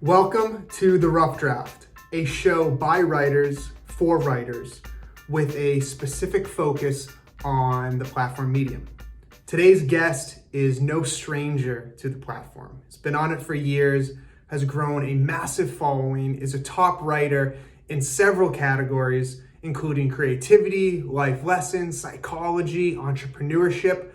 Welcome to The Rough Draft, a show by writers for writers with a specific focus on the platform medium. Today's guest is no stranger to the platform. He's been on it for years, has grown a massive following, is a top writer in several categories, including creativity, life lessons, psychology, entrepreneurship,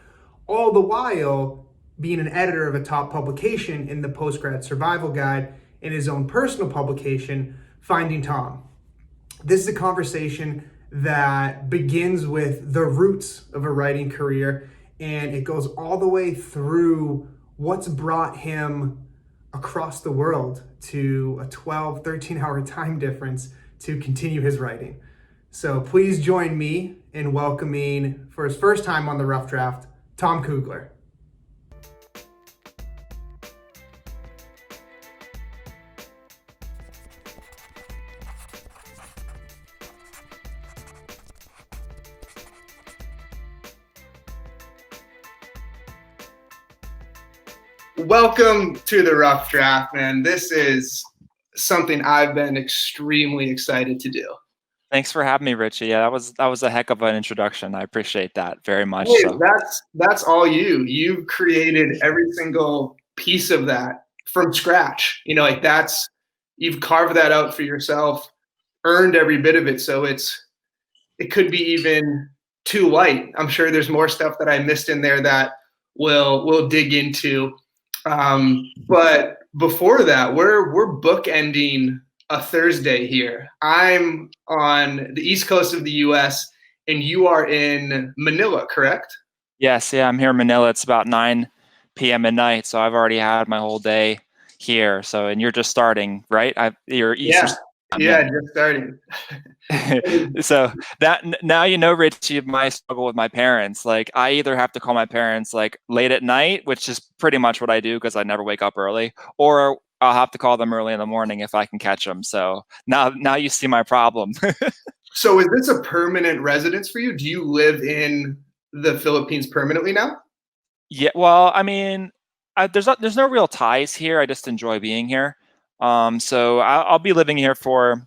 all the while being an editor of a top publication in the Postgrad Survival Guide in his own personal publication, Finding Tom. This is a conversation that begins with the roots of a writing career, and it goes all the way through what's brought him across the world to a 12, 13-hour time difference to continue his writing. So please join me in welcoming, for his first time on The Rough Draft, Tom Kuegler. Welcome to The Rough Draft, man. This is something I've been extremely excited to do. Thanks for having me, Richie. Yeah, that was a heck of an introduction. I appreciate that very much. Hey, so. That's all you. You've created every single piece of that from scratch. You've carved that out for yourself, earned every bit of it. So it could be even too light. I'm sure there's more stuff that I missed in there that we'll dig into. But before that, we're bookending a Thursday here. I'm on the East Coast of the US and you are in Manila, correct? Yes, yeah, I'm here in Manila. It's about 9 p.m. at night, so I've already had my whole day here. So, and you're just starting, right? You're Eastern. Yeah, just starting. So that now Richie, my struggle with my parents. Like I either have to call my parents like late at night, which is pretty much what I do because I never wake up early, or I'll have to call them early in the morning if I can catch them. So now you see my problem. So is this a permanent residence for you? Do you live in the Philippines permanently now? Yeah, well, I mean, there's no real ties here. I just enjoy being here. So I'll be living here for.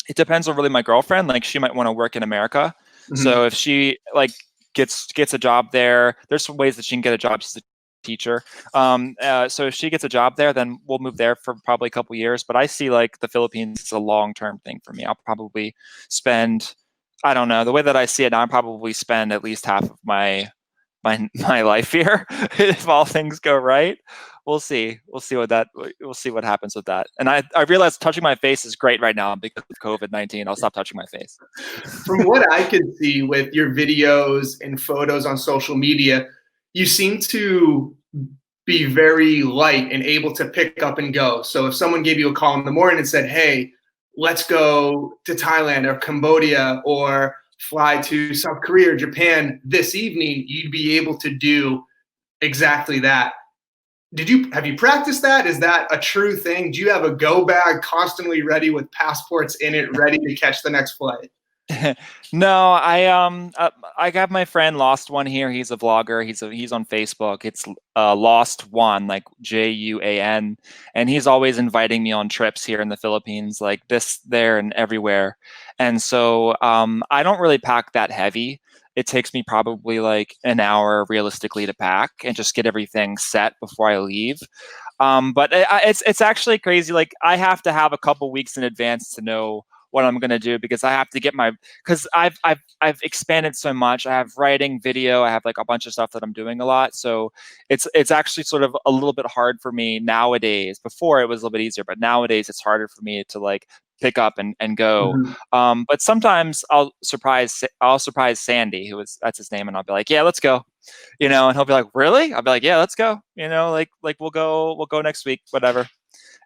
It depends on really my girlfriend. Like she might want to work in America. Mm-hmm. So if she like gets a job there, there's some ways that she can get a job as a teacher. So if she gets a job there, then we'll move there for probably a couple years. But I see like the Philippines is a long-term thing for me. I'll probably spend, I don't know, the way that I see it now, I'll probably spend at least half of my life here if all things go right. We'll see what happens with that. And I realize touching my face is great right now because of COVID-19. I'll stop touching my face. From what I can see with your videos and photos on social media, you seem to be very light and able to pick up and go. So if someone gave you a call in the morning and said, hey, let's go to Thailand or Cambodia or fly to South Korea or Japan this evening, you'd be able to do exactly that. Have you practiced that? Is that a true thing? Do you have a go bag constantly ready with passports in it, ready to catch the next flight? No, I got my friend Lost One here. He's a vlogger. He's on Facebook. It's Lost One, like Juan, and he's always inviting me on trips here in the Philippines, like this, there, and everywhere. And so I don't really pack that heavy. It takes me probably like an hour realistically to pack and just get everything set before I leave. But it's actually crazy. Like I have to have a couple weeks in advance to know what I'm gonna do because I have to get because I've expanded so much. I have writing, video. I have like a bunch of stuff that I'm doing a lot. So it's actually sort of a little bit hard for me nowadays. Before it was a little bit easier, but nowadays it's harder for me to like pick up and go. Mm-hmm. But sometimes I'll surprise Sandy, that's his name, and I'll be like, yeah, let's go. And he'll be like, really? I'll be like, yeah, let's go. Like we'll go next week, whatever.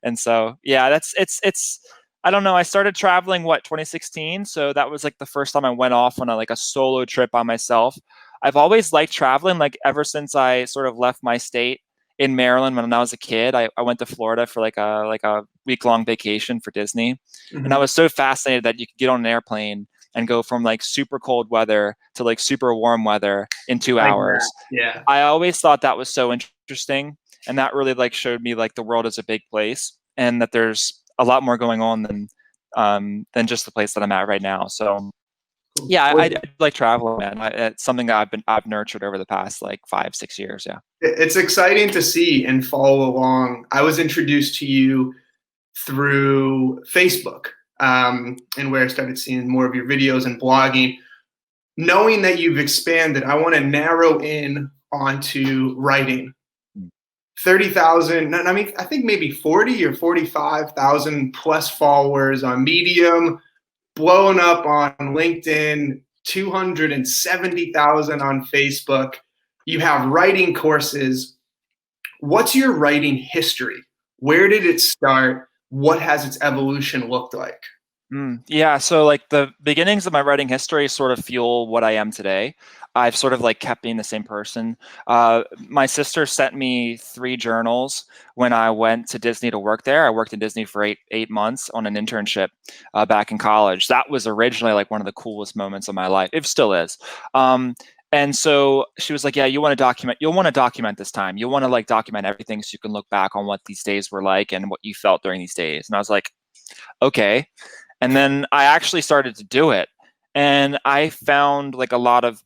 And so yeah, it's I don't know. I started traveling 2016, so that was like the first time I went off on a solo trip by myself. I've always liked traveling, like ever since I sort of left my state in Maryland when I was a kid. I went to Florida for like a week-long vacation for Disney, mm-hmm. And I was so fascinated that you could get on an airplane and go from like super cold weather to like super warm weather in 2 hours. Yeah, I always thought that was so interesting, and that really like showed me like the world is a big place. and that there's a lot more going on than just the place that I'm at right now. So yeah, I like traveling, man. It's something that I've nurtured over the past like 5-6 years. Yeah. It's exciting to see and follow along. I was introduced to you through Facebook, and where I started seeing more of your videos and blogging. Knowing that you've expanded, I want to narrow in onto writing. 30,000, I mean, I think maybe 40 or 45,000 plus followers on Medium, blowing up on LinkedIn, 270,000 on Facebook. You have writing courses. What's your writing history? Where did it start? What has its evolution looked like? Yeah, so like the beginnings of my writing history sort of fuel what I am today. I've sort of like kept being the same person. My sister sent me 3 journals when I went to Disney to work there. I worked in Disney for eight months on an internship back in college. That was originally like one of the coolest moments of my life. It still is. And so she was like, yeah, you'll want to document this time. You'll want to like document everything so you can look back on what these days were like and what you felt during these days. And I was like, okay. And then I actually started to do it. And I found like a lot of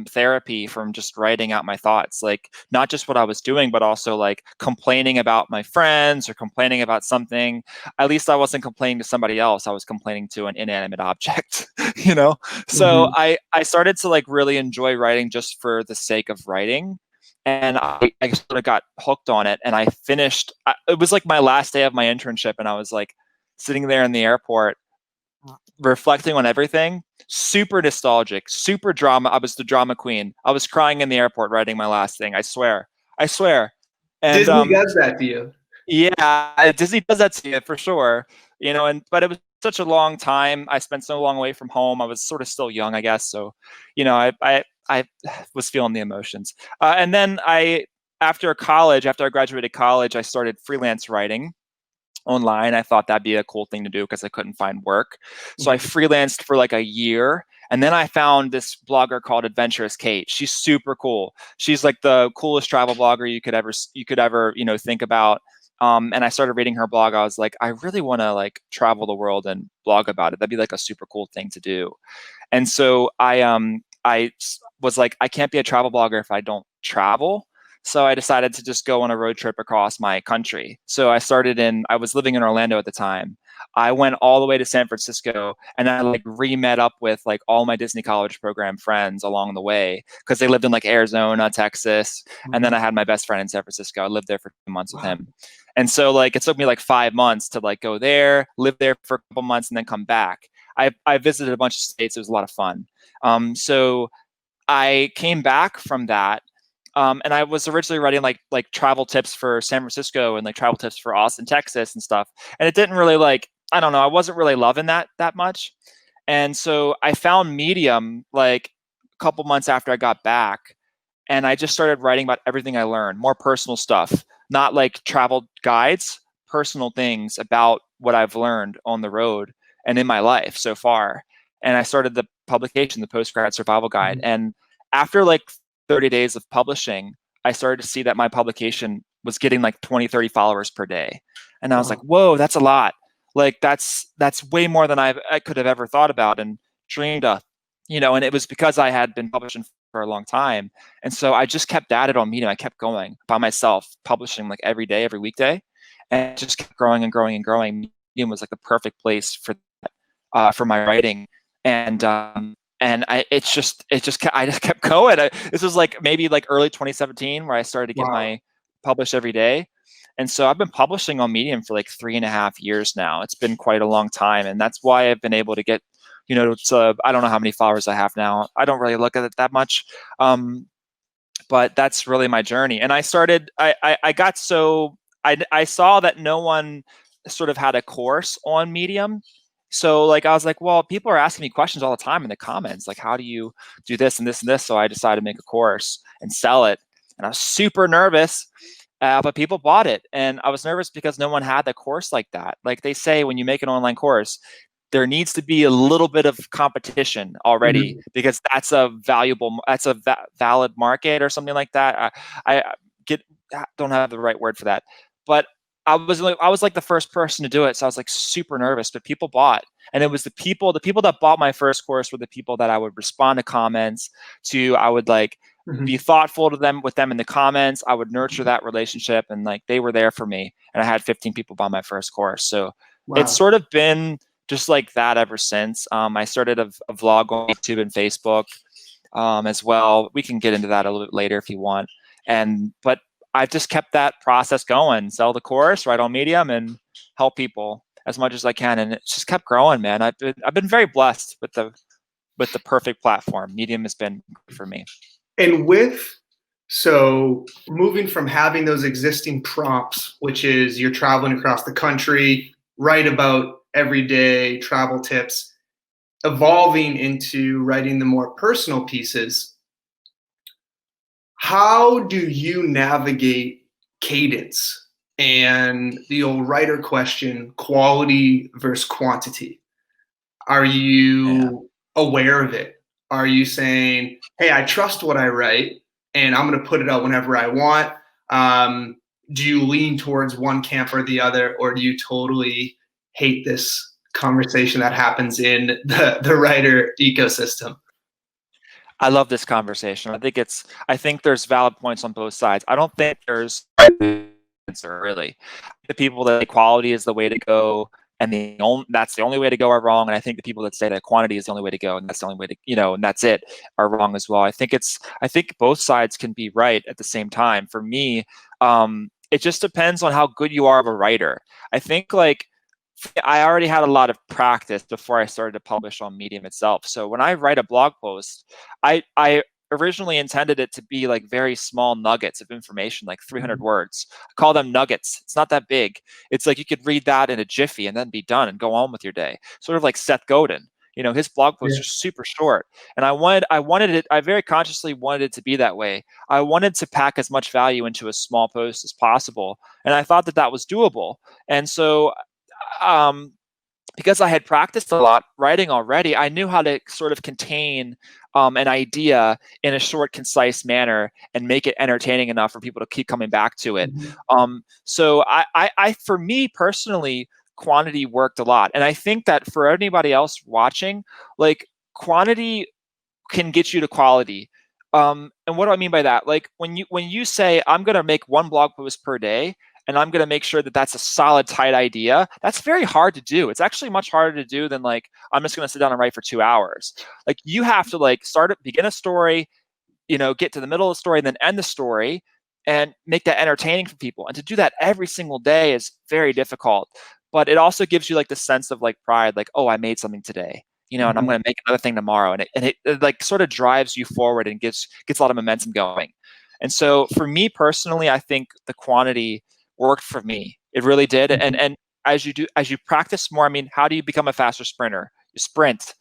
therapy from just writing out my thoughts, like not just what I was doing, but also like complaining about my friends or complaining about something. At least I wasn't complaining to somebody else. I was complaining to an inanimate object, you know? So I started to like really enjoy writing just for the sake of writing. And I sort of got hooked on it. And I finished, it was like my last day of my internship. And I was like sitting there in the airport reflecting on everything, super nostalgic, super drama. I was the drama queen. I was crying in the airport writing my last thing. I swear. And Disney does that to you. Yeah, Disney does that to you for sure. You know, but it was such a long time. I spent so long away from home. I was sort of still young, I guess. So, you know, I was feeling the emotions. And then after I graduated college, I started freelance writing online. I thought that'd be a cool thing to do because I couldn't find work. So I freelanced for like a year. And then I found this blogger called Adventurous Kate. She's super cool. She's like the coolest travel blogger you could ever, you know, think about. And I started reading her blog. I was like, I really want to like travel the world and blog about it. That'd be like a super cool thing to do. And so I was like, I can't be a travel blogger if I don't travel. So I decided to just go on a road trip across my country. So I was living in Orlando at the time. I went all the way to San Francisco and I like re-met up with like all my Disney College program friends along the way because they lived in like Arizona, Texas. And then I had my best friend in San Francisco. I lived there for 2 months with him. And so like it took me like 5 months to like go there, live there for a couple months and then come back. I visited a bunch of states. It was a lot of fun. So I came back from that. And I was originally writing like travel tips for San Francisco and like travel tips for Austin, Texas and stuff. And it didn't really I don't know, I wasn't really loving that much. And so I found Medium like a couple months after I got back. And I just started writing about everything I learned, more personal stuff, not like travel guides, personal things about what I've learned on the road and in my life so far. And I started the publication, the Postgrad Survival Guide. And after like 30 days of publishing, I started to see that my publication was getting like 20, 30 followers per day. And I was like, whoa, that's a lot. Like that's way more than I could have ever thought about and dreamed of, you know, and it was because I had been publishing for a long time. And so I just kept at it on Medium. I kept going by myself, publishing like every day, every weekday, and just kept growing and growing and growing. Medium was like the perfect place for that, for my writing. And I just kept going. This was like maybe like early 2017 where I started to get my published every day. And so I've been publishing on Medium for like 3.5 years now. It's been quite a long time. And that's why I've been able to get, you know, I don't know how many followers I have now. I don't really look at it that much. But that's really my journey. And I started, I saw that no one sort of had a course on Medium. So like, I was like, well, people are asking me questions all the time in the comments. Like, how do you do this and this and this? So I decided to make a course and sell it. And I was super nervous, but people bought it. And I was nervous because no one had the course like that. Like they say, when you make an online course, there needs to be a little bit of competition already because that's a valid market or something like that. I don't have the right word for that, but I was like the first person to do it, so I was like super nervous, but people bought. And it was the people that bought my first course were the people that I would respond to comments to. I would like be thoughtful to them with them in the comments. I would nurture that relationship, and like they were there for me. And I had 15 people buy my first course. So it's Wow. sort of been just like that ever since. I started a vlog on YouTube and Facebook as well. We can get into that a little bit later if you want. But I've just kept that process going, sell the course, write on Medium, and help people as much as I can. And it's just kept growing, man. I've been very blessed with the perfect platform. Medium has been great for me. And so moving from having those existing prompts, which is you're traveling across the country, write about everyday travel tips, evolving into writing the more personal pieces, how do you navigate cadence and the old writer question, quality versus quantity? Are Yeah. you aware of it? Are you saying, hey, I trust what I write and I'm going to put it out whenever I want? Do you lean towards one camp or the other, or do you totally hate this conversation that happens in the writer ecosystem? I love this conversation. I think there's valid points on both sides. I don't think there's right answer really. The people that say quality is the way to go and that's the only way to go are wrong. And I think the people that say that quantity is the only way to go and that's the only way to, and that's it, are wrong as well. I think both sides can be right at the same time. For me, it just depends on how good you are of a writer. I think like I already had a lot of practice before I started to publish on Medium itself. So when I write a blog post, I originally intended it to be like very small nuggets of information, like 300 words. I call them nuggets. It's not that big. It's like you could read that in a jiffy and then be done and go on with your day. Sort of like Seth Godin. His blog posts are super short. And I very consciously wanted it to be that way. I wanted to pack as much value into a small post as possible. And I thought that that was doable. And so because I had practiced a lot writing already, I knew how to sort of contain an idea in a short, concise manner and make it entertaining enough for people to keep coming back to it. So for me personally, quantity worked a lot. And I think that for anybody else watching, like quantity can get you to quality. And what do I mean by that? Like when you say, I'm going to make one blog post per day, and I'm going to make sure that that's a solid, tight idea, that's very hard to do. It's actually much harder to do than like, I'm just going to sit down and write for 2 hours. Like you have to like begin a story, get to the middle of the story, and then end the story and make that entertaining for people. And to do that every single day is very difficult. But it also gives you like the sense of like pride, like, oh, I made something today, and I'm going to make another thing tomorrow. And it like sort of drives you forward and gets a lot of momentum going. And so for me personally, I think the quantity worked for me. It really did. And as you practice more, I mean, how do you become a faster sprinter? You sprint.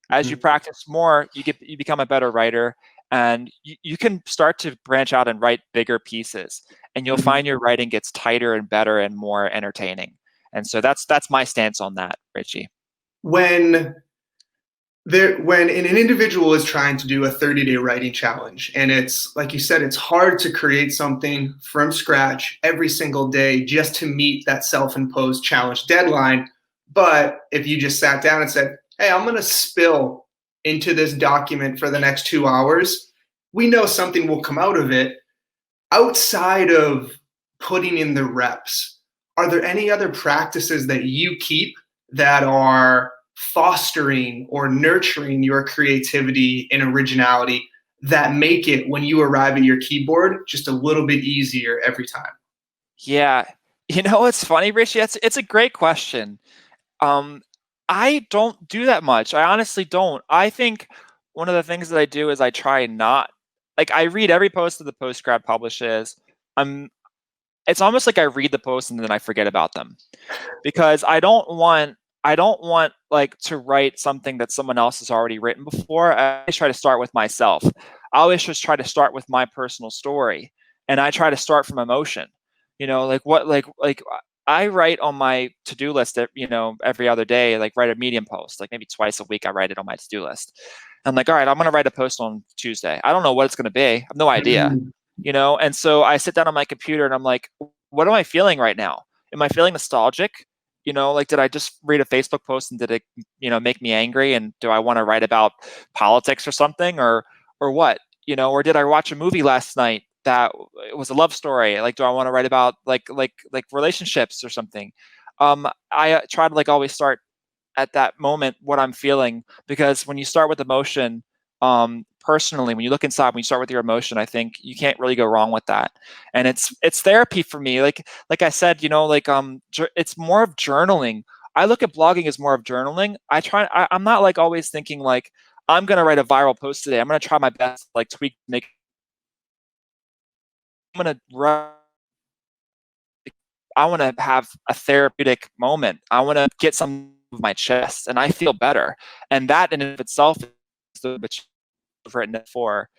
As you practice more, you become a better writer, and you can start to branch out and write bigger pieces, and you'll find your writing gets tighter and better and more entertaining. And so that's my stance on that, Richie. When an individual is trying to do a 30-day writing challenge, and it's like you said, it's hard to create something from scratch every single day just to meet that self-imposed challenge deadline. But if you just sat down and said, hey, I'm going to spill into this document for the next 2 hours, we know something will come out of it. Outside of putting in the reps, are there any other practices that you keep that are fostering or nurturing your creativity and originality that make it, when you arrive at your keyboard, just a little bit easier every time? Yeah. It's funny, Richie. It's a great question. I don't do that much. I honestly don't. I think one of the things that I do is I try not, like, I read every post that the Postgrad publishes. It's almost like I read the post and then I forget about them, because I don't want like to write something that someone else has already written before. I always try to start with myself. I always just try to start with my personal story, and I try to start from emotion. Like I write on my to-do list, every other day, like write a Medium post, like maybe twice a week I write it on my to-do list. I'm like, all right, I'm going to write a post on Tuesday. I don't know what it's going to be. I have no idea, and so I sit down on my computer and I'm like, what am I feeling right now? am I feeling nostalgic? Like, did I just read a Facebook post and did it, make me angry? And do I want to write about politics or something, or what? Or did I watch a movie last night that it was a love story? Like, do I want to write about like relationships or something? I try to like always start at that moment what I'm feeling, because when you start with emotion, personally, when you look inside, when you start with your emotion, I think you can't really go wrong with that. And it's therapy for me. Like I said, it's more of journaling. I look at blogging as more of journaling. I'm not like always thinking like I'm gonna write a viral post today. I'm gonna try my best, like tweak, I'm gonna write. I want to have a therapeutic moment. I want to get some of my chest, and I feel better. And that in and of itself is the which I've written it for.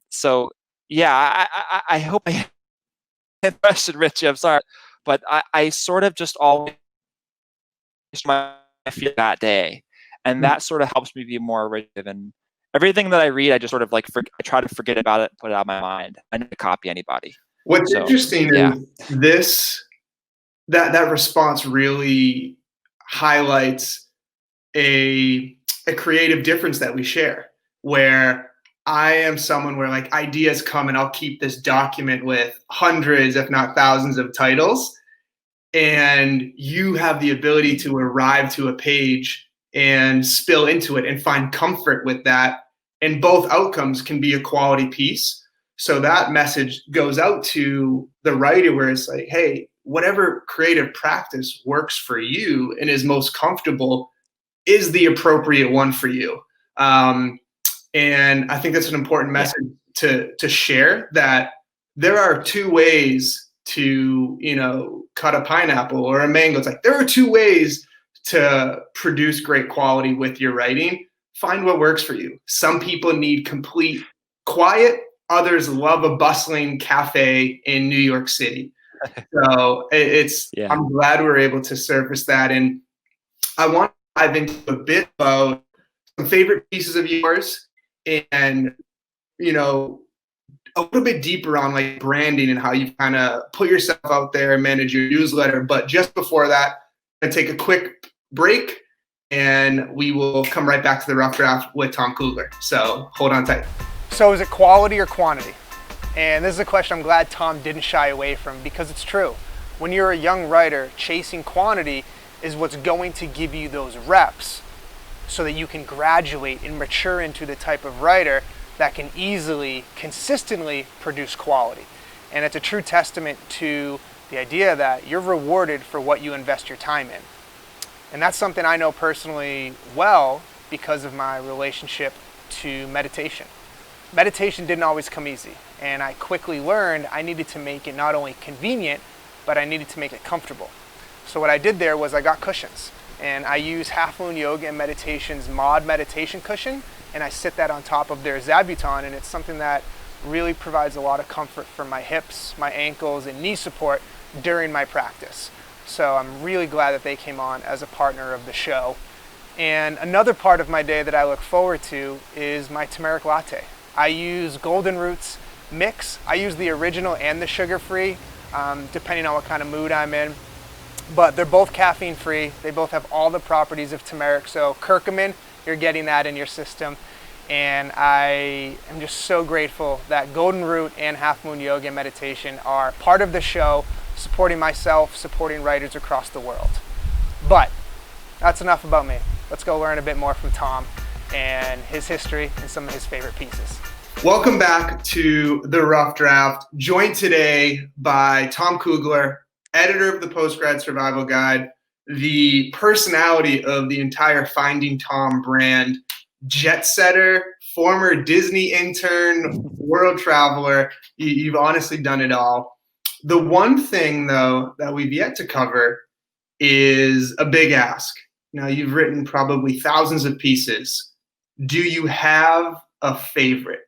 So yeah, I hope I answered the question, Richie. I'm sorry, but I sort of just always feel that day, and that sort of helps me be more original. And everything that I read, I just sort of like I try to forget about it, put it out of my mind. I need to copy anybody. What's interesting is that response really highlights a creative difference that we share, where I am someone where like ideas come and I'll keep this document with hundreds, if not thousands of titles. And you have the ability to arrive to a page and spill into it and find comfort with that. And both outcomes can be a quality piece. So that message goes out to the writer where it's like, hey, whatever creative practice works for you and is most comfortable is the appropriate one for you. And I think that's an important message to share, that there are two ways to, cut a pineapple or a mango. It's like, there are two ways to produce great quality with your writing. Find what works for you. Some people need complete quiet. Others love a bustling cafe in New York City. So I'm glad we're able to surface that. And I want to dive into a bit about some favorite pieces of yours and, a little bit deeper on like branding and how you kind of put yourself out there and manage your newsletter. But just before that, I'm going to take a quick break and we will come right back to the Rough Draft with Tom Kuegler. So hold on tight. So is it quality or quantity? And this is a question I'm glad Tom didn't shy away from, because it's true. When you're a young writer, chasing quantity is what's going to give you those reps so that you can graduate and mature into the type of writer that can easily, consistently produce quality. And it's a true testament to the idea that you're rewarded for what you invest your time in. And that's something I know personally well because of my relationship to meditation. Meditation didn't always come easy, and I quickly learned I needed to make it not only convenient, but I needed to make it comfortable. So what I did there was I got cushions, and I use Half Moon Yoga and Meditation's Mod meditation cushion, and I sit that on top of their Zabuton, and it's something that really provides a lot of comfort for my hips, my ankles, and knee support during my practice. So I'm really glad that they came on as a partner of the show. And another part of my day that I look forward to is my Turmeric Latte. I use Golden Roots mix. I use the original and the sugar-free, depending on what kind of mood I'm in. But they're both caffeine-free. They both have all the properties of turmeric. So curcumin, you're getting that in your system. And I am just so grateful that Golden Root and Half Moon Yoga and Meditation are part of the show, supporting myself, supporting writers across the world. But that's enough about me. Let's go learn a bit more from Tom and his history and some of his favorite pieces. Welcome back to The Rough Draft, joined today by Tom Kuegler, editor of the Postgrad Survival Guide, the personality of the entire Finding Tom brand, jet setter, former Disney intern, world traveler. You've honestly done it all. The one thing, though, that we've yet to cover is a big ask. Now, you've written probably thousands of pieces. Do you have a favorite?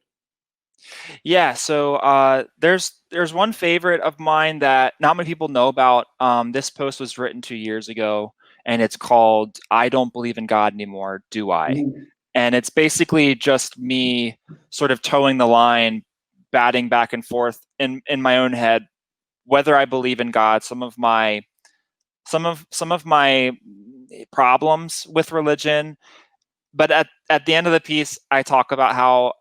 Yeah, so there's one favorite of mine that not many people know about. This post was written 2 years ago, and it's called "I Don't Believe in God Anymore, Do I?" Mm. And it's basically just me sort of towing the line, batting back and forth in my own head, whether I believe in God, some of my problems with religion. But at the end of the piece, I talk about how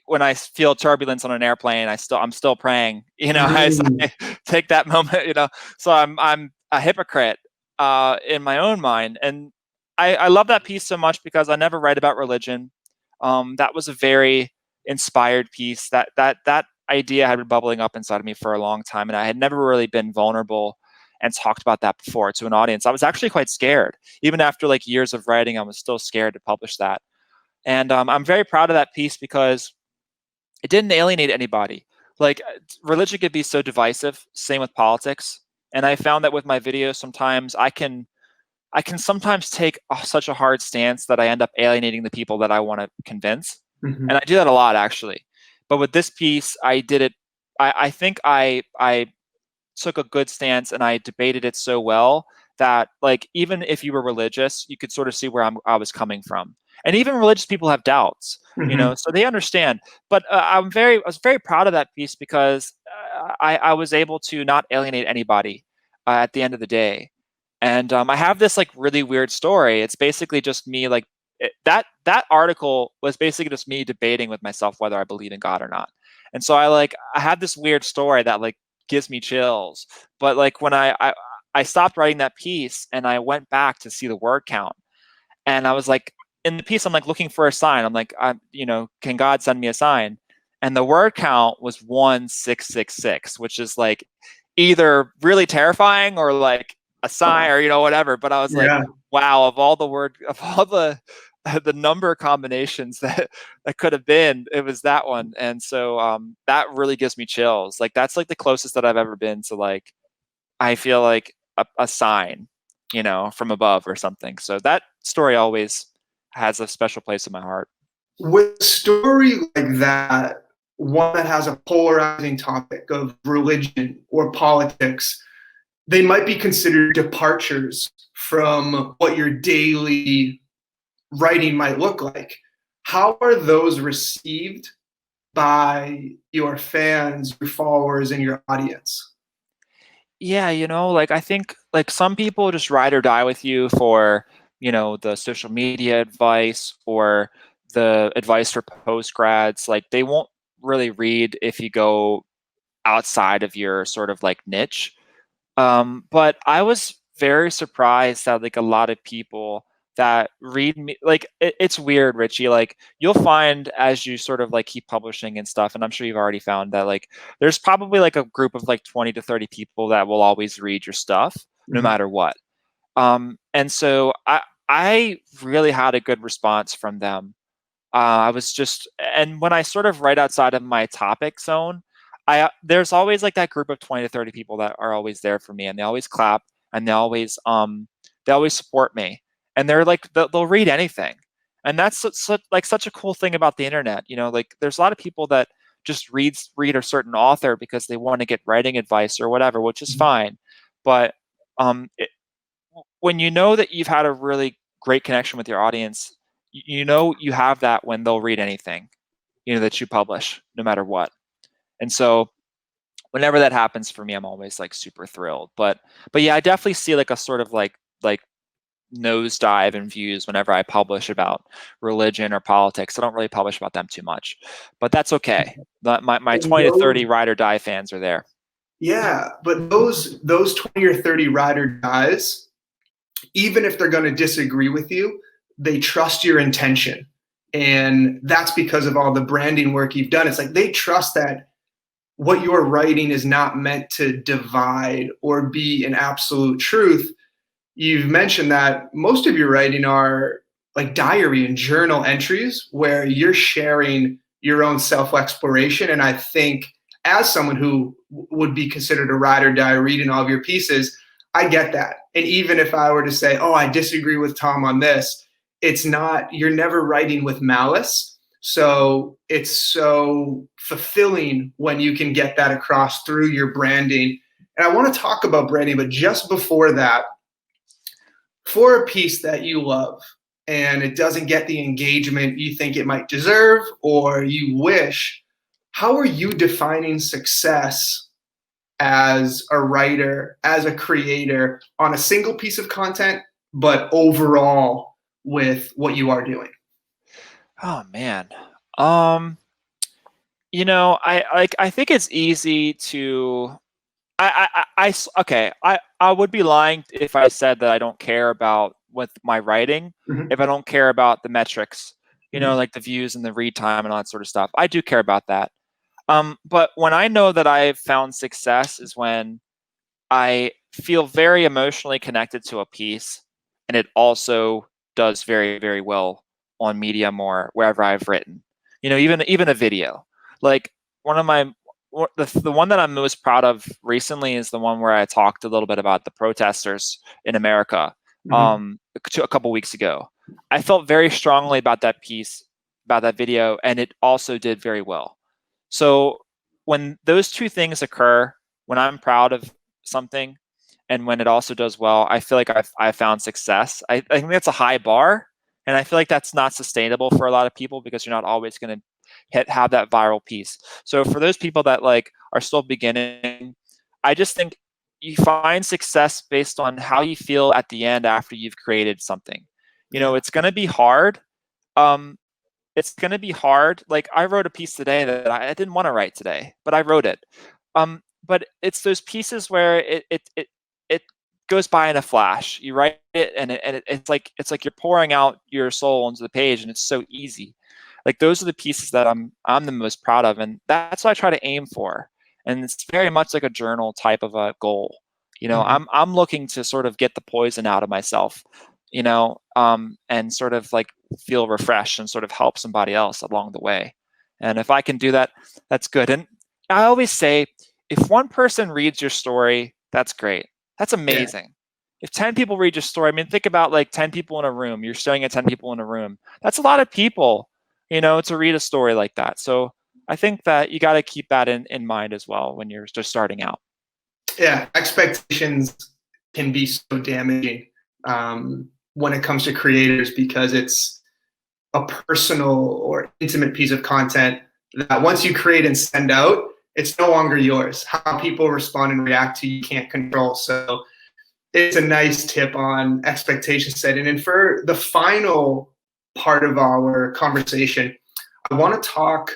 when I feel turbulence on an airplane, I'm still praying. I take that moment. So I'm a hypocrite in my own mind, and I love that piece so much because I never write about religion. That was a very inspired piece. That idea had been bubbling up inside of me for a long time, and I had never really been vulnerable and talked about that before to an audience. I was actually quite scared. Even after like years of writing, I was still scared to publish that. And I'm very proud of that piece because it didn't alienate anybody. Like, religion could be so divisive, same with politics. And I found that with my videos, sometimes I can sometimes take such a hard stance that I end up alienating the people that I want to convince. And I do that a lot, actually. But with this piece, I did it. I think I took a good stance, and I debated it so well that, like, even if you were religious, you could sort of see where I was coming from. And even religious people have doubts, so they understand. But I was very proud of that piece because I was able to not alienate anybody at the end of the day. And I have this like really weird story. It's basically just me, like, that article was basically just me debating with myself whether I believe in God or not. And so I had this weird story that like gives me chills. But like when I stopped writing that piece and I went back to see the word count, and I was like, in the piece, I'm like looking for a sign. I'm like, can God send me a sign? And the word count was 1666, which is like either really terrifying or like a sign or whatever. But I was like, wow, of all the number combinations that could have been, it was that one. And so that really gives me chills. Like, that's like the closest that I've ever been to, like, I feel like a sign, from above or something. So that story always has a special place in my heart. With a story like that, one that has a polarizing topic of religion or politics, they might be considered departures from what your daily writing might look like. How are those received by your fans, your followers, and your audience? Yeah, like, I think like some people just ride or die with you for, the social media advice or the advice for post grads. Like, they won't really read if you go outside of your sort of like niche. But I was very surprised that like a lot of people that read me, like, it's weird, Richie. Like, you'll find as you sort of like keep publishing and stuff, and I'm sure you've already found that like there's probably like a group of like 20 to 30 people that will always read your stuff no matter what. And so I really had a good response from them. And when I sort of write outside of my topic zone, there's always like that group of 20 to 30 people that are always there for me, and they always clap, and they always support me, and they're like, they'll read anything. And that's such a cool thing about the internet. Like, there's a lot of people that just read a certain author because they want to get writing advice or whatever, which is fine. But when you know that you've had a really great connection with your audience, you have that when they'll read anything, that you publish, no matter what. And so whenever that happens for me, I'm always like super thrilled. But yeah, I definitely see like a sort of like nosedive in views whenever I publish about religion or politics. I don't really publish about them too much, but that's okay. My 20 to 30 ride or die fans are there. Yeah, but those 20 or 30 ride or dies, even if they're going to disagree with you, they trust your intention. And that's because of all the branding work you've done. It's like they trust that what you're writing is not meant to divide or be an absolute truth. You've mentioned that most of your writing are like diary and journal entries where you're sharing your own self-exploration. And I think as someone who would be considered a ride or die reading all of your pieces, I get that. And even if I were to say, oh, I disagree with Tom on this, it's not, you're never writing with malice. So it's so fulfilling when you can get that across through your branding. And I want to talk about branding, but just before that, for a piece that you love and it doesn't get the engagement you think it might deserve or you wish, how are you defining success as a writer, as a creator on a single piece of content, but overall with what you are doing? Oh man. Um, I think it's easy to okay. I would be lying if I said that I don't care about with my writing, Mhm. if I don't care about the metrics, Mhm. like the views and the read time and all that sort of stuff. I do care about that. But when I know that I've found success is when I feel very emotionally connected to a piece, and it also does very, very well on Medium or wherever I've written. Even a video. Like one of my the one that I'm most proud of recently is the one where I talked a little bit about the protesters in America Mhm. a couple weeks ago. I felt very strongly about that piece, about that video, and it also did very well. So when those two things occur, when I'm proud of something and when it also does well, I feel like I've found success. I think that's a high bar, and I feel like that's not sustainable for a lot of people because you're not always going to have that viral piece. So for those people that like are still beginning, I just think you find success based on how you feel at the end after you've created something. Yeah. It's going to be hard. Um, it's going to be hard. Like I wrote a piece today that I didn't want to write today, but I wrote it. But it's those pieces where it goes by in a flash. You write it, and it's like you're pouring out your soul into the page, and it's so easy. Like those are the pieces that I'm the most proud of, and that's what I try to aim for. And it's very much like a journal type of a goal. Mhm. I'm looking to sort of get the poison out of myself, and sort of like feel refreshed and sort of help somebody else along the way. And if I can do that, that's good. And I always say, if one person reads your story, that's great. That's Yeah. amazing. If 10 people read your story, I mean, think about like 10 people in a room. You're staring at 10 people in a room. That's a lot of people, to read a story like that. So I think that you got to keep that in mind as well when you're just starting out. Yeah. Expectations can be so damaging when it comes to creators because it's a personal or intimate piece of content that once you create and send out, it's no longer yours. How people respond and react to you can't control. So it's a nice tip on expectation setting. And for the final part of our conversation, I want to talk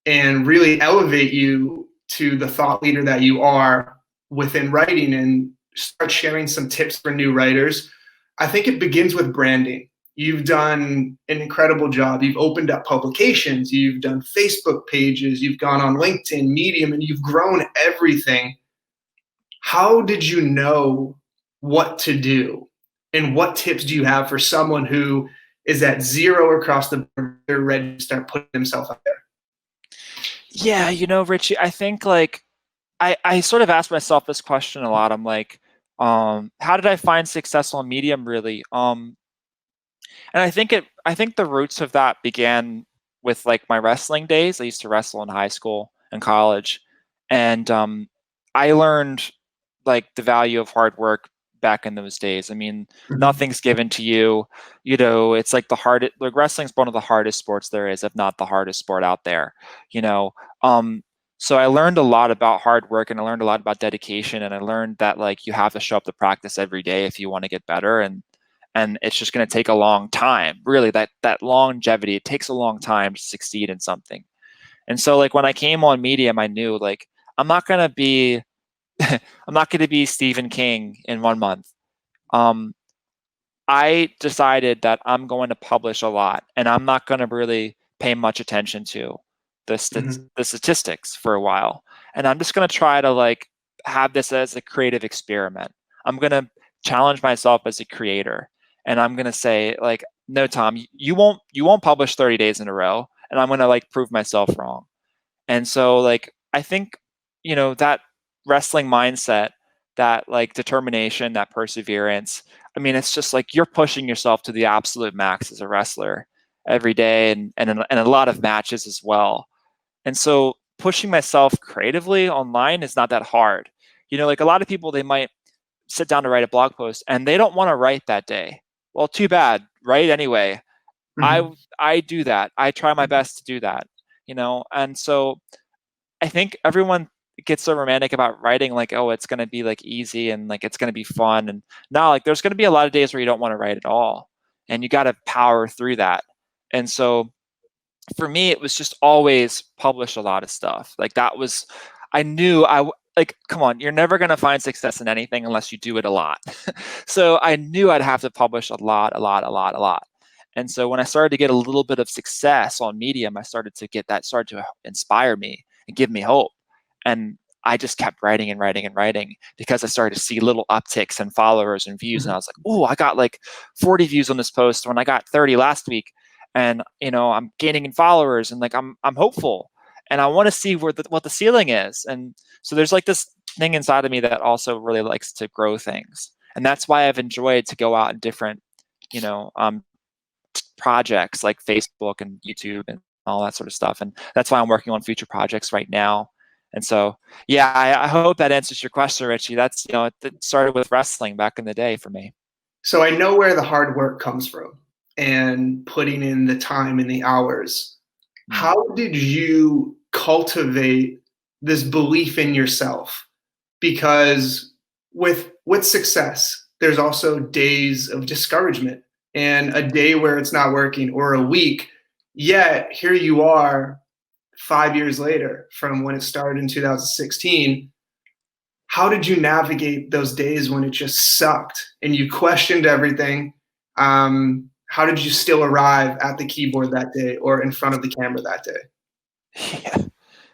and really elevate you to the thought leader that you are within writing and start sharing some tips for new writers. I think it begins with branding. You've done an incredible job. You've opened up publications, you've done Facebook pages, you've gone on LinkedIn, Medium, and you've grown everything. How did you know what to do? And what tips do you have for someone who is at zero across the board, they're ready to start putting themselves out there? Yeah, Richie, I think like I sort of ask myself this question a lot. I'm like, how did I find success on Medium really? And I think the roots of that began with like my wrestling days. I used to wrestle in high school and college, and I learned like the value of hard work back in those days. I mean, Mhm. nothing's given to you. It's like like wrestling's one of the hardest sports there is, if not the hardest sport out there. You know, um, so I learned a lot about hard work and I learned a lot about dedication, and I learned that like you have to show up to practice every day if you want to get better, and it's just going to take a long time. Really, that longevity, it takes a long time to succeed in something. And so like when I came on Medium, I knew like I'm not going to be I'm not going to be Stephen King in 1 month. Um, I decided that I'm going to publish a lot, and I'm not going to really pay much attention to Mhm. the statistics for a while, and I'm just going to try to like have this as a creative experiment. I'm going to challenge myself as a creator, and I'm going to say like, no, Tom, you won't publish 30 days in a row, and I'm going to like prove myself wrong. And so like I think that wrestling mindset, that like determination, that perseverance, I mean it's just like you're pushing yourself to the absolute max as a wrestler every day and a lot of matches as well. And so pushing myself creatively online is not that hard. Like a lot of people, they might sit down to write a blog post and they don't want to write that day. Well, too bad. Write anyway. I Mhm. I do that. I try my best to do that. And so I think everyone get so romantic about writing, like, oh, it's going to be like easy and like it's going to be fun. And no, like there's going to be a lot of days where you don't want to write at all, and you got to power through that. And so for me, it was just always publish a lot of stuff. Like that was, I knew like, come on, you're never going to find success in anything unless you do it a lot. So I knew I'd have to publish a lot. And so when I started to get a little bit of success on Medium, I started to get that started to inspire me and give me hope. And I just kept writing and writing and writing because I started to see little upticks in followers and views. And I was like, oh, I got like 40 views on this post when I got 30 last week. And, you know, I'm gaining in followers and like, I'm hopeful and I want to see what the ceiling is. And so there's like this thing inside of me that also really likes to grow things. And that's why I've enjoyed to go out in different, you know, projects like Facebook and YouTube and all that sort of stuff. And that's why I'm working on future projects right now. And so, yeah, I hope that answers your question, Richie. That's, you know, it started with wrestling back in the day for me. So I know where the hard work comes from and putting in the time and the hours. How did you cultivate this belief in yourself? Because with success, there's also days of discouragement and a day where it's not working or a week. Yet here you are 5 years later from when it started in 2016. How did you navigate those days when it just sucked and you questioned everything? How did you still arrive at the keyboard that day or in front of the camera that day? Yeah,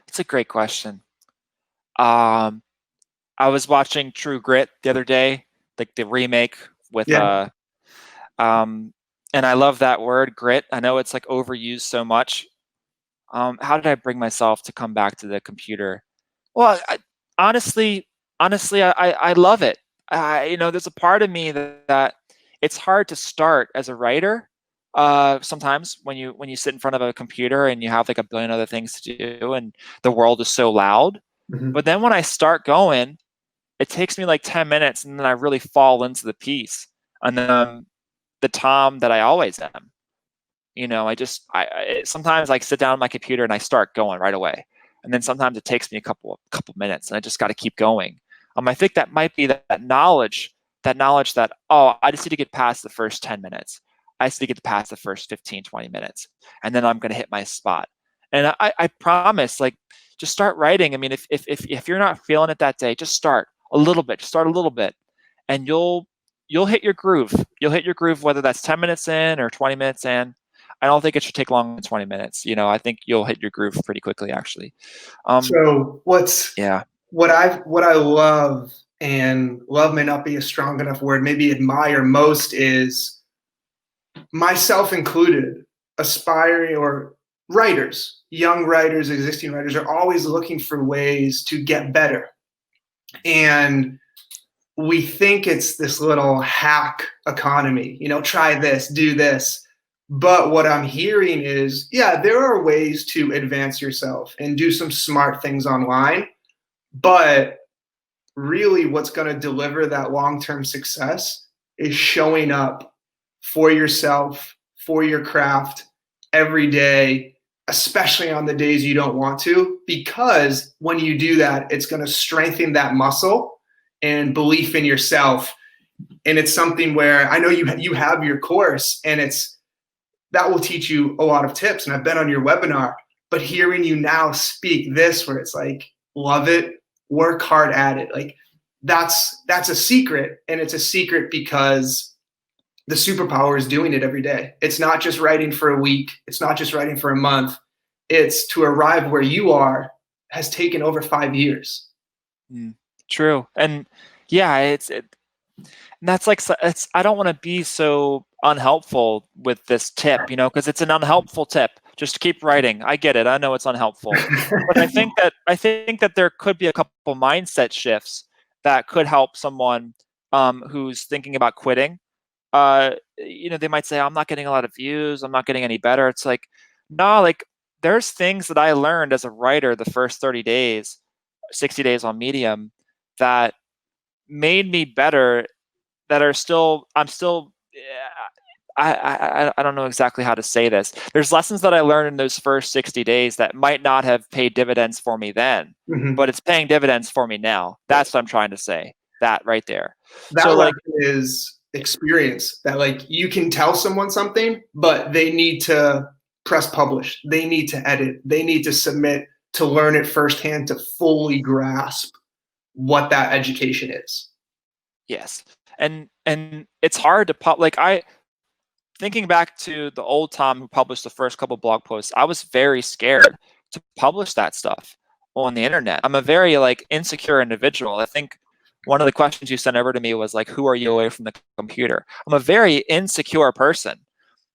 it's a great question. I was watching True Grit the other day, like the remake with and I love that word, grit. I know it's like overused so much. How did I bring myself to come back to the computer? Well, honestly, I love it. You know, there's a part of me that it's hard to start as a writer. Sometimes when you sit in front of a computer and you have like a billion other things to do and the world is so loud. But then when I start going, it takes me like 10 minutes and then I really fall into the piece. And then the Tom that I always am. You know, I sometimes like sit down on my computer and I start going right away. And then sometimes it takes me a couple minutes and I just got to keep going. I think that might be that knowledge that, oh, I just need to get past the first 10 minutes. I just need to get past the first 15, 20 minutes. And then I'm going to hit my spot. And I promise, like, just start writing. I mean, if you're not feeling it that day, just start a little bit, and you'll hit your groove. You'll hit your groove, whether that's 10 minutes in or 20 minutes in. I don't think it should take longer than 20 minutes. You know, I think you'll hit your groove pretty quickly, actually. So what I love, and love may not be a strong enough word, maybe admire most, is myself included, aspiring or writers, young writers, existing writers are always looking for ways to get better. And we think it's this little hack economy, you know, try this, do this. But what I'm hearing is, yeah, there are ways to advance yourself and do some smart things online. But really what's going to deliver that long-term success is showing up for yourself, for your craft every day, especially on the days you don't want to, because when you do that, it's going to strengthen that muscle and belief in yourself. And it's something where I know you have your course, and that will teach you a lot of tips. And I've been on your webinar, but hearing you now speak this, where it's like, love it, work hard at it. Like that's a secret. And it's a secret because the superpower is doing it every day. It's not just writing for a week. It's not just writing for a month. It's to arrive where you are has taken over 5 years. True. And yeah, and that's like, I don't want to be so unhelpful with this tip, you know, because it's an unhelpful tip. Just keep writing. I get it. I know it's unhelpful, but I think that there could be a couple mindset shifts that could help someone who's thinking about quitting. You know, they might say, I'm not getting a lot of views. I'm not getting any better. It's like, no, like there's things that I learned as a writer the first 30 days, 60 days on Medium that made me better, that are still, I don't know exactly how to say this. There's lessons that I learned in those first 60 days that might not have paid dividends for me then, but it's paying dividends for me now. That's what I'm trying to say. That right there. That So like is experience, that like you can tell someone something, but they need to press publish. They need to edit. They need to submit to learn it firsthand to fully grasp what that education is. yes. And it's hard to thinking back to the old Tom who published the first couple blog posts, I was very scared to publish that stuff on the internet. I'm a very like insecure individual. I think one of the questions you sent over to me was like, who are you away from the computer? I'm a very insecure person.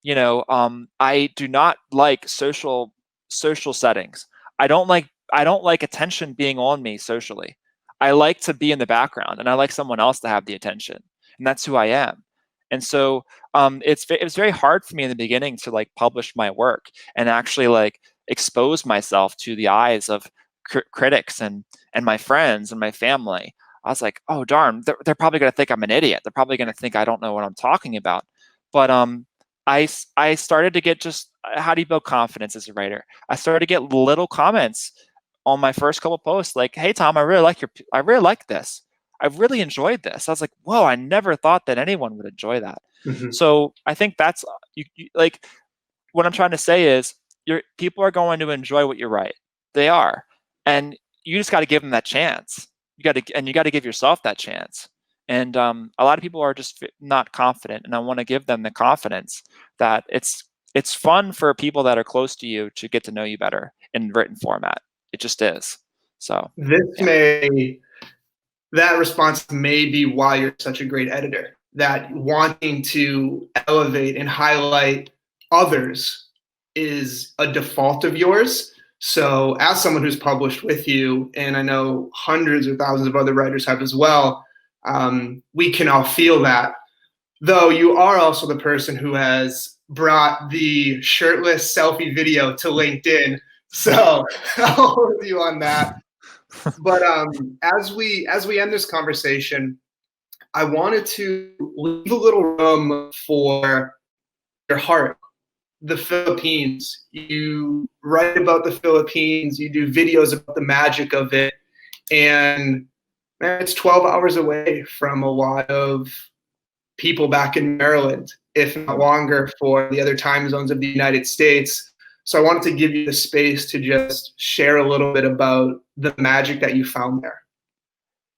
I do not like social settings. I don't like attention being on me socially. I like to be in the background, and I like someone else to have the attention, and that's who I am. And so it was very hard for me in the beginning to like publish my work and actually like expose myself to the eyes of critics and my friends and my family. I was like, oh darn, they're probably going to think I'm an idiot. They're probably going to think I don't know what I'm talking about. But I started to get just how do you build confidence as a writer? I started to get little comments on my first couple posts like, hey Tom, I really like this. I really enjoyed this. I was like, whoa, I never thought that anyone would enjoy that. So I think that's you like what I'm trying to say is people are going to enjoy what you write. They are. And you just got to give them that chance. You got to give yourself that chance. And a lot of people are just not confident, and I want to give them the confidence that it's fun for people that are close to you to get to know you better in written format. It just is. So that response may be why you're such a great editor, that wanting to elevate and highlight others is a default of yours. So as someone who's published with you, and I know hundreds or thousands of other writers have as well, we can all feel that. Though you are also the person who has brought the shirtless selfie video to LinkedIn. So I'll with you on that. But as we end this conversation, I wanted to leave a little room for your heart. The Philippines. You write about the Philippines. You do videos about the magic of it, and man, it's 12 hours away from a lot of people back in Maryland, if not longer, for the other time zones of the United States. So I wanted to give you the space to just share a little bit about the magic that you found there.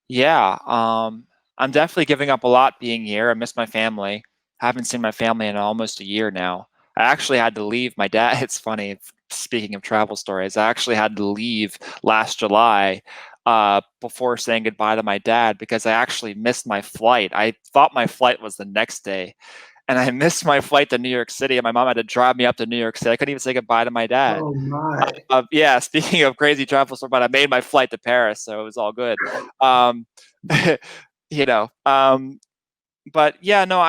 Yeah, I'm definitely giving up a lot being here. I miss my family. I haven't seen my family in almost a year now. I actually had to leave my dad. It's funny, speaking of travel stories, I actually had to leave last July before saying goodbye to my dad because I actually missed my flight. I thought my flight was the next day, and I missed my flight to New York City, and my mom had to drive me up to New York City. I couldn't even say goodbye to my dad. Oh my. Yeah, speaking of crazy travel story, but I made my flight to Paris, so it was all good. But yeah, no,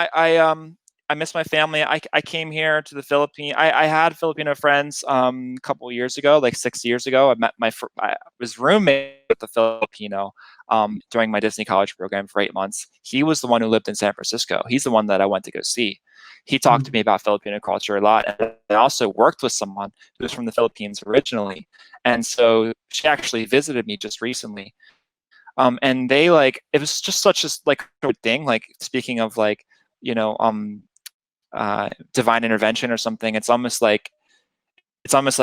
I miss my family. I came here to the Philippines. I had Filipino friends a couple of years ago, like 6 years ago. I was roommate with a Filipino during my Disney college program for 8 months. He was the one who lived in San Francisco. He's the one that I went to go see. He talked to me about Filipino culture a lot. And I also worked with someone who was from the Philippines originally. And so she actually visited me just recently. And they it was just such a thing, like speaking of divine intervention or something. It's almost like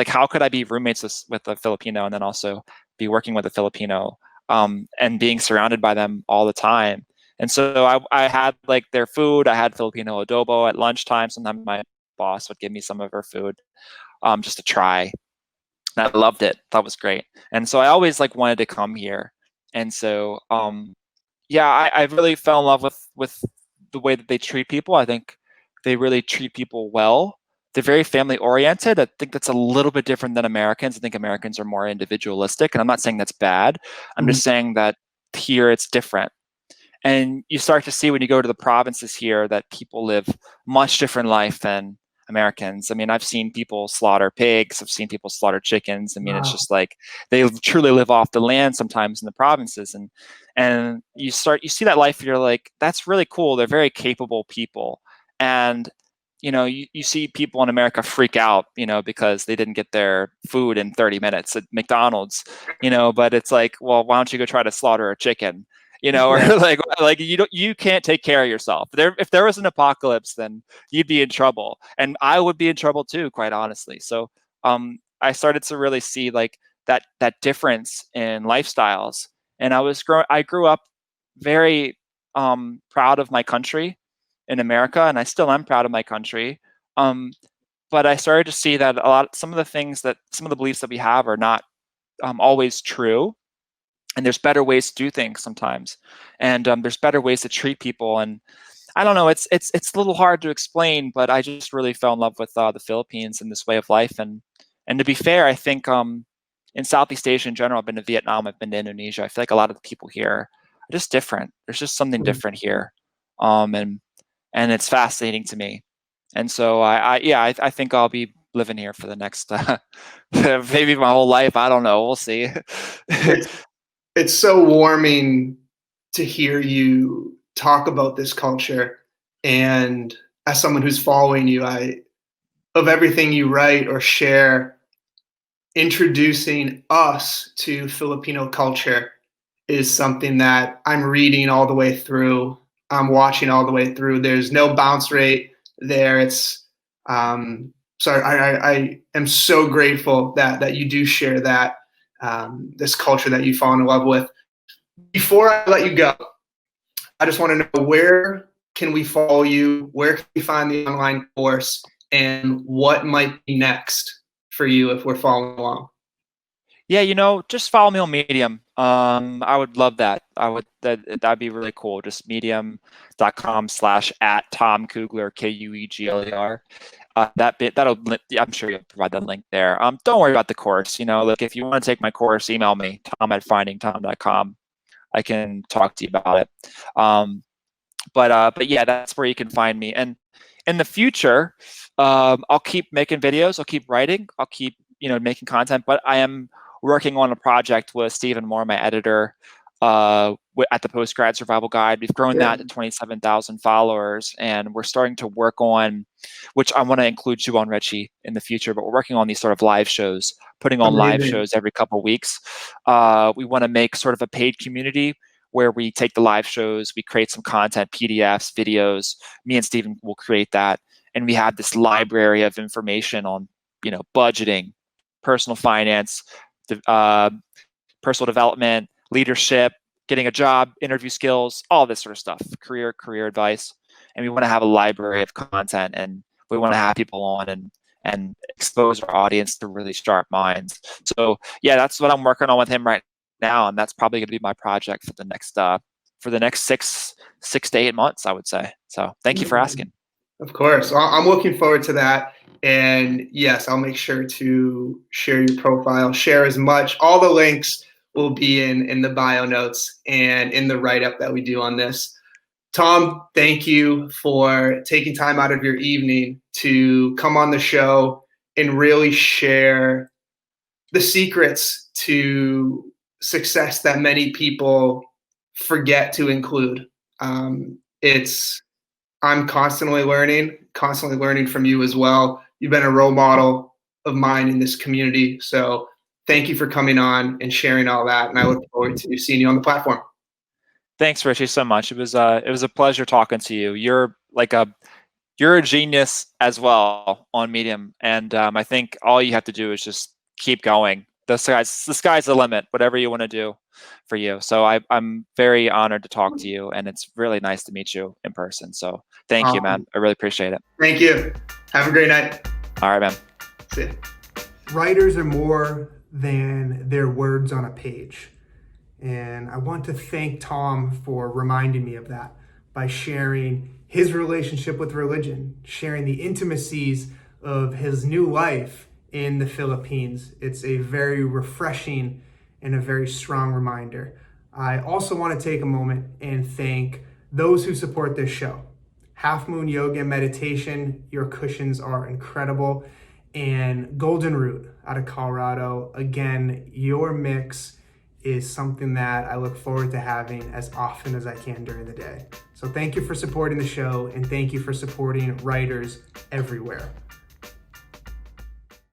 how could I be roommates with a Filipino and then also be working with a Filipino and being surrounded by them all the time. And so I had their food. I had Filipino adobo at lunchtime. Sometimes my boss would give me some of her food just to try. And I loved it. That was great. And so I always wanted to come here. And so I really fell in love with the way that they treat people. I think they really treat people well. They're very family oriented. I think that's a little bit different than Americans. I think Americans are more individualistic, and I'm not saying that's bad. I'm just saying that here it's different. And you start to see when you go to the provinces here that people live much different life than Americans. I mean, I've seen people slaughter pigs. I've seen people slaughter chickens. I mean, It's just they truly live off the land sometimes in the provinces. And you see that life, you're like, that's really cool. They're very capable people. And you see people in America freak out, because they didn't get their food in 30 minutes at McDonald's, but it's like, well, why don't you go try to slaughter a chicken, or like you can't take care of yourself. If there was an apocalypse, then you'd be in trouble, and I would be in trouble too, quite honestly. So I started to really see like that difference in lifestyles, and I grew up very proud of my country in America, and I still am proud of my country. But I started to see that some of the beliefs that we have are not always true, and there's better ways to do things sometimes, and there's better ways to treat people. And I don't know, it's a little hard to explain, but I just really fell in love with the Philippines and this way of life. And to be fair, I think in Southeast Asia in general, I've been to Vietnam, I've been to Indonesia. I feel like a lot of the people here are just different. There's just something different here. And it's fascinating to me. And so I think I'll be living here for the next maybe my whole life. I don't know. We'll see. It's so warming to hear you talk about this culture. And as someone who's following you, of everything you write or share, introducing us to Filipino culture is something that I'm reading all the way through. I'm watching all the way through. There's no bounce rate there. It's I am so grateful that you do share that this culture that you fall in love with. Before I let you go, I just want to know, where can we follow you? Where can we find the online course, and what might be next for you if we're following along? Yeah, just follow me on Medium. I would love that. That'd be really cool. Just medium.com/@Tom Kuegler, Kuegler. I'm sure you'll provide that link there. Don't worry about the course. Like if you want to take my course, email me, tom@findingtom.com. I can talk to you about it. But yeah, that's where you can find me. And in the future, I'll keep making videos. I'll keep writing. I'll keep making content. But I am working on a project with Stephen Moore, my editor, at the Postgrad Survival Guide. We've grown that to 27,000 followers, and we're starting to work on, which I want to include you on, Richie, in the future, but we're working on these sort of live shows, putting on live shows every couple of weeks. We want to make sort of a paid community where we take the live shows, we create some content, PDFs, videos. Me and Stephen will create that, and we have this library of information on, budgeting, personal finance, personal development, leadership, getting a job, interview skills, all this sort of stuff, career advice. And we want to have a library of content, and we want to have people on and expose our audience to really sharp minds. So yeah, that's what I'm working on with him right now, and that's probably going to be my project for the next 6 to 8 months, I would say. So thank you for asking. Of course, I'm looking forward to that. And yes, I'll make sure to share your profile, share as much. All the links will be in the bio notes and in the write-up that we do on this. Tom, thank you for taking time out of your evening to come on the show and really share the secrets to success that many people forget to include. I'm constantly learning from you as well. You've been a role model of mine in this community. So thank you for coming on and sharing all that. And I look forward to seeing you on the platform. Thanks, Richie, so much. It was a pleasure talking to you. You're a genius as well on Medium. And I think all you have to do is just keep going. The sky's the limit, whatever you want to do for you. So I'm very honored to talk to you, and it's really nice to meet you in person. So thank you, man. I really appreciate it. Thank you. Have a great night. All right, man. See you. Writers are more than their words on a page. And I want to thank Tom for reminding me of that by sharing his relationship with religion, sharing the intimacies of his new life in the Philippines. It's a very refreshing and a very strong reminder. I also want to take a moment and thank those who support this show. Half Moon Yoga and Meditation, your cushions are incredible. And Golden Root out of Colorado, again, your mix is something that I look forward to having as often as I can during the day. So thank you for supporting the show, and thank you for supporting writers everywhere.